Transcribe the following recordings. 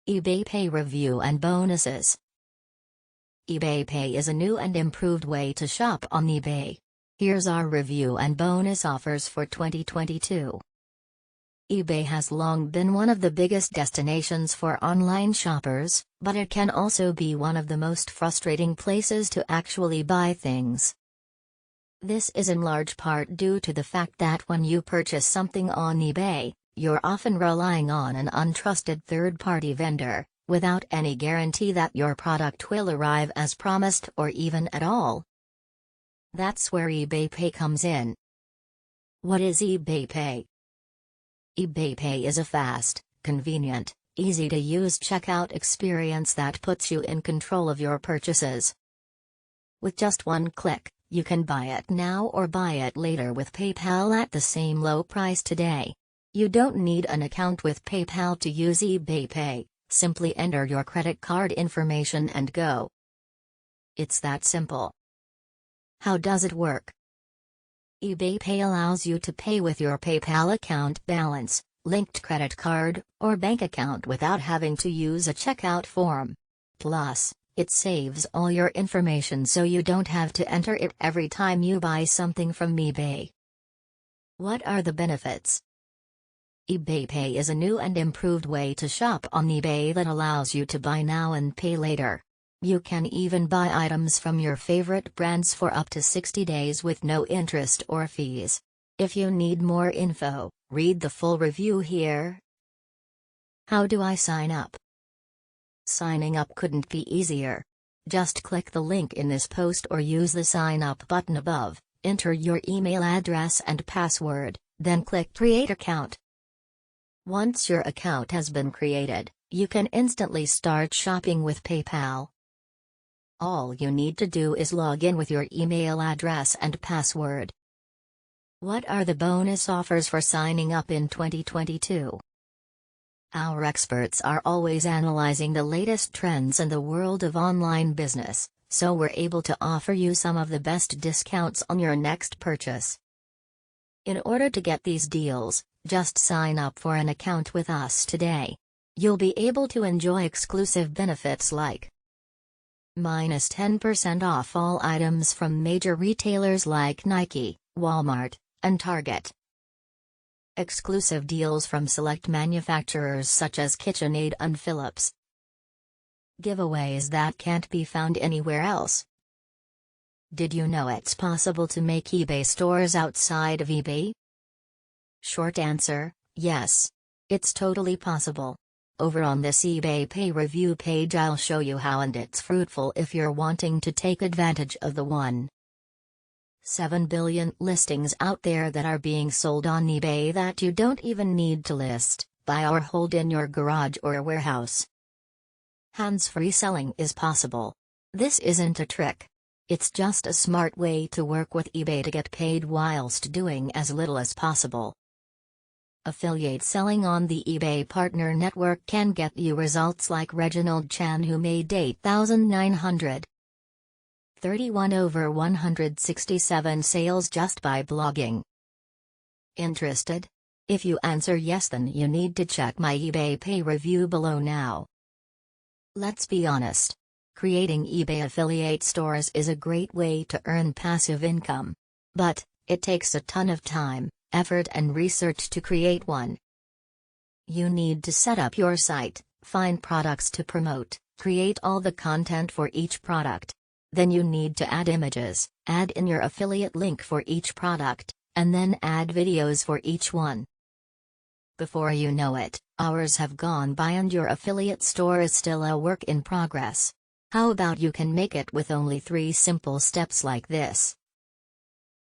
EBayPay review and bonuses. EBayPay is a new and improved way to shop on eBay. Here's our review and bonus offers for 2022. eBay has long been one of the biggest destinations for online shoppers, but it can also be one of the most frustrating places to actually buy things. This is in large part due to the fact that when you purchase something on eBay, you're often relying on an untrusted third-party vendor, without any guarantee that your product will arrive as promised or even at all. That's where EBayPay comes in. What is EBayPay? EBayPay is a fast, convenient, easy-to-use checkout experience that puts you in control of your purchases. With just one click, you can buy it now or buy it later with PayPal at the same low price today. You don't need an account with PayPal to use EBayPay, simply enter your credit card information and go. It's that simple. How does it work? EBayPay allows you to pay with your PayPal account balance, linked credit card, or bank account without having to use a checkout form. Plus, it saves all your information so you don't have to enter it every time you buy something from eBay. What are the benefits? EBayPay is a new and improved way to shop on eBay that allows you to buy now and pay later. You can even buy items from your favorite brands for up to 60 days with no interest or fees. If you need more info, read the full review here. How do I sign up? Signing up couldn't be easier. Just click the link in this post or use the sign up button above, enter your email address and password, then click Create Account. Once your account has been created, you can instantly start shopping with PayPal. All you need to do is log in with your email address and password. What are the bonus offers for signing up in 2022? Our experts are always analyzing the latest trends in the world of online business, so we're able to offer you some of the best discounts on your next purchase. In order to get these deals, just sign up for an account with us today. You'll be able to enjoy exclusive benefits like -10% off all items from major retailers like Nike, Walmart, and Target. Exclusive deals from select manufacturers such as KitchenAid and Philips. Giveaways that can't be found anywhere else. Did you know it's possible to make eBay stores outside of eBay? Short answer, yes. It's totally possible. Over on this EBayPay review page I'll show you how, and it's fruitful if you're wanting to take advantage of the 1.7 billion listings out there that are being sold on eBay that you don't even need to list, buy or hold in your garage or warehouse. Hands-free selling is possible. This isn't a trick. It's just a smart way to work with eBay to get paid whilst doing as little as possible. Affiliate selling on the eBay Partner Network can get you results like Reginald Chan, who made 8,931 over 167 sales just by blogging. Interested? If you answer yes, then you need to check my EBayPay review below now. Let's be honest. Creating eBay affiliate stores is a great way to earn passive income. But, it takes a ton of time, effort and research to create one. You need to set up your site, find products to promote, create all the content for each product. Then you need to add images, add in your affiliate link for each product, and then add videos for each one. Before you know it, hours have gone by and your affiliate store is still a work in progress. How about you can make it with only 3 simple steps like this?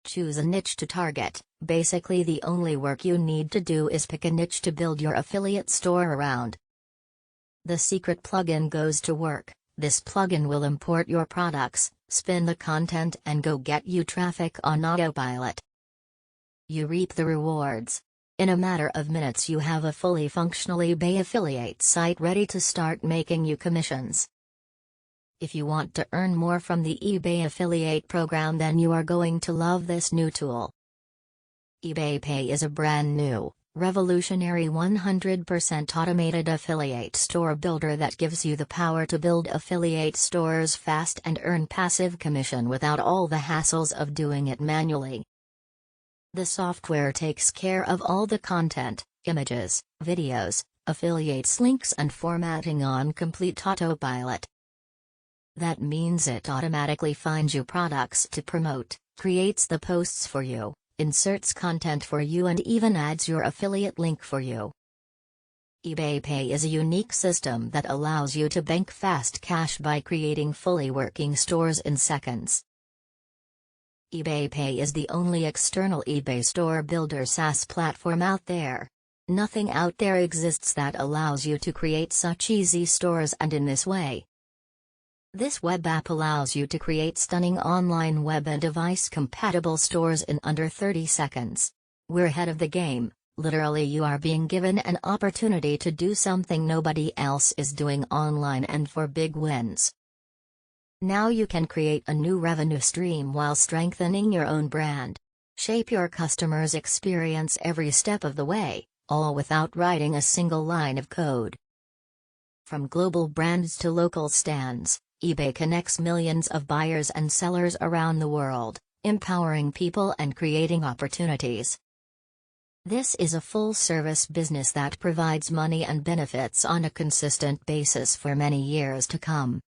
Choose a niche to target. Basically, the only work you need to do is pick a niche to build your affiliate store around. The secret plugin goes to work. This plugin will import your products, spin the content, and go get you traffic on autopilot. You reap the rewards. In a matter of minutes you have a fully functional eBay affiliate site ready to start making you commissions. If you want to earn more from the eBay affiliate program, then you are going to love this new tool. EBayPay is a brand new, Revolutionary 100% automated affiliate store builder that gives you the power to build affiliate stores fast and earn passive commission without all the hassles of doing it manually. The software takes care of all the content, images, videos, affiliates links and formatting on complete autopilot. That means it automatically finds you products to promote, creates the posts for you, inserts content for you and even adds your affiliate link for you. EBayPay is a unique system that allows you to bank fast cash by creating fully working stores in seconds. EBayPay is the only external eBay store builder SaaS platform out there. Nothing out there exists that allows you to create such easy stores and in this way. This web app allows you to create stunning online web and device-compatible stores in under 30 seconds. We're ahead of the game, literally you are being given an opportunity to do something nobody else is doing online and for big wins. Now you can create a new revenue stream while strengthening your own brand. Shape your customers' experience every step of the way, all without writing a single line of code. From global brands to local stands, eBay connects millions of buyers and sellers around the world, empowering people and creating opportunities. This is a full-service business that provides money and benefits on a consistent basis for many years to come.